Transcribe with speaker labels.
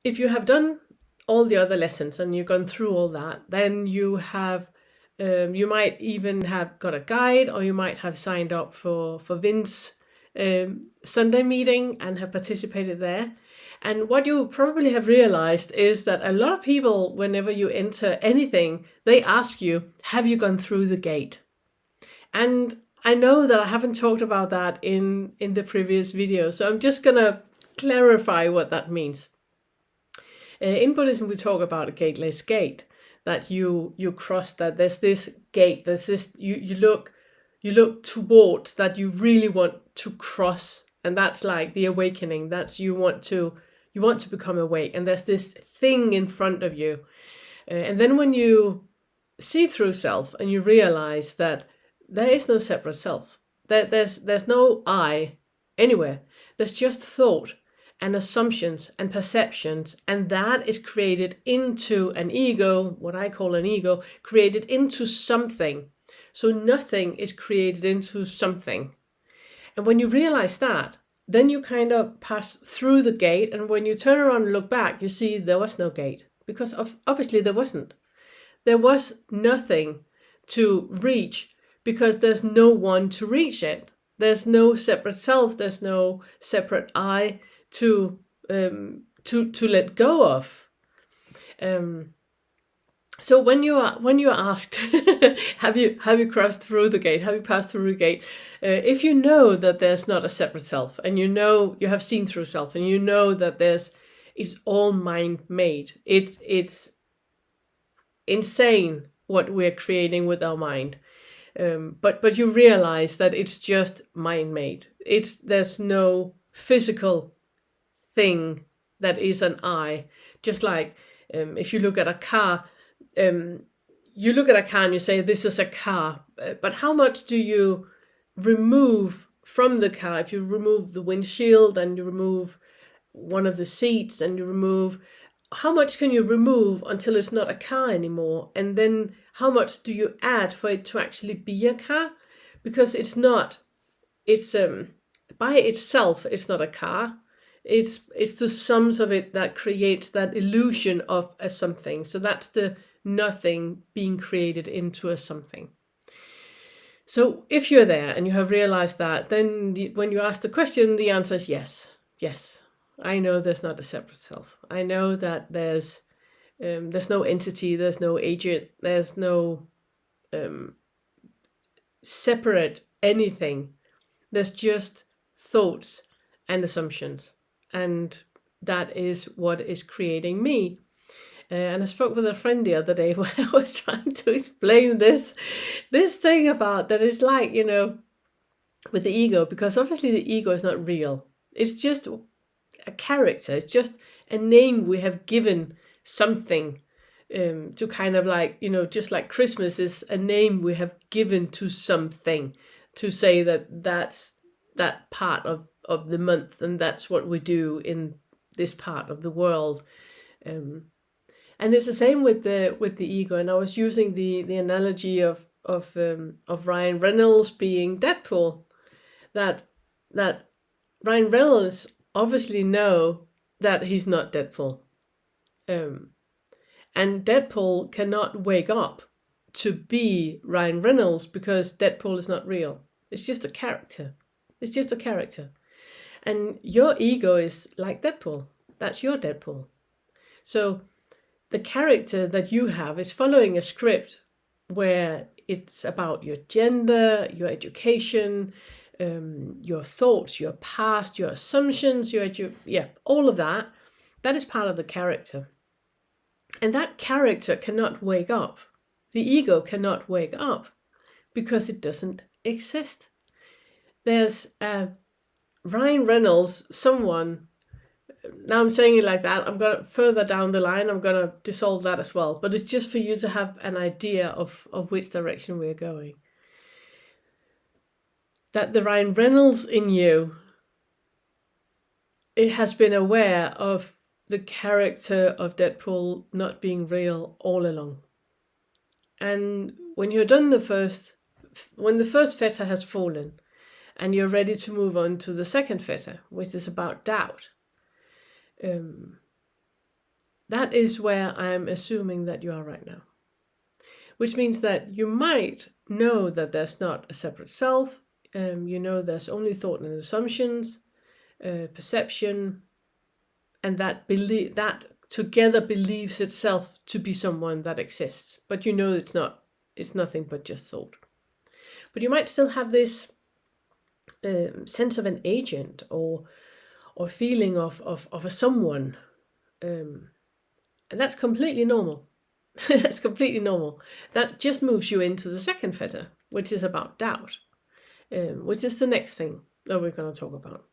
Speaker 1: if you have done all the other lessons and you've gone through all that, then you have you might even have got a guide, or you might have signed up for Vince's Sunday meeting and have participated there. And what you probably have realized is that a lot of people, whenever you enter anything, they ask you, have you gone through the gate? And I know that I haven't talked about that in the previous video, so I'm just gonna clarify what that means. In Buddhism, we talk about a gateless gate, that you cross, that there's this gate, there's this, you look towards, that you really want to cross, and that's like the awakening. That's you want to become awake, and there's this thing in front of you, and then when you see through self and you realize that there is no separate self, that there's no I anywhere, there's just thought and assumptions and perceptions, and that is created into an ego, what I call an ego, created into something. So nothing is created into something. And when you realize that, then you kind of pass through the gate, and when you turn around and look back, you see there was no gate, because obviously there wasn't. There was nothing to reach, because there's no one to reach it. There's no separate self, there's no separate I to let go of. So when you are asked, have you crossed through the gate? Have you passed through the gate? If you know that there's not a separate self, and you know you have seen through self, and you know that it's all mind made. It's insane what we're creating with our mind. But you realize that it's just mind made. There's no physical thing that is an I. Just like if you look at a car, you look at a car and you say, this is a car. But how much do you remove from the car? If you remove the windshield and you remove one of the seats and you remove, how much can you remove until it's not a car anymore? And then how much do you add for it to actually be a car? Because it's by itself, it's not a car. It's the sums of it that creates that illusion of a something. So that's the nothing being created into a something. So if you're there and you have realized that, then when you ask the question, the answer is yes. Yes, I know there's not a separate self. I know that there's no entity, there's no agent, there's no separate anything. There's just thoughts and assumptions. And that is what is creating me. And I spoke with a friend the other day when I was trying to explain this thing about that is like, with the ego, because obviously the ego is not real. It's just a character. It's just a name we have given something to kind of like, just like Christmas is a name we have given to something, to say that's that part of the month, and that's what we do in this part of the world. And it's the same with the ego. And I was using the analogy of Ryan Reynolds being Deadpool, that Ryan Reynolds obviously know that he's not Deadpool, and Deadpool cannot wake up to be Ryan Reynolds, because Deadpool is not real. It's just a character. It's just a character. And your ego is like Deadpool. That's your Deadpool. So the character that you have is following a script where it's about your gender, your education, your thoughts, your past, your assumptions, all of that. That is part of the character. And that character cannot wake up. The ego cannot wake up because it doesn't exist. There's Ryan Reynolds, someone. Now I'm saying it like that. I'm going to further down the line, I'm going to dissolve that as well. But it's just for you to have an idea of which direction we're going. That the Ryan Reynolds in you, it has been aware of the character of Deadpool not being real all along. And when you're done when the first fetter has fallen, and you're ready to move on to the second fetter, which is about doubt, That is where I'm assuming that you are right now. Which means that you might know that there's not a separate self. You know there's only thought and assumptions, perception, and that together believes itself to be someone that exists. But you know it's not. It's nothing but just thought. But you might still have this sense of an agent or feeling of a someone, and that's completely normal. That's completely normal. That just moves you into the second fetter, which is about doubt, which is the next thing that we're going to talk about.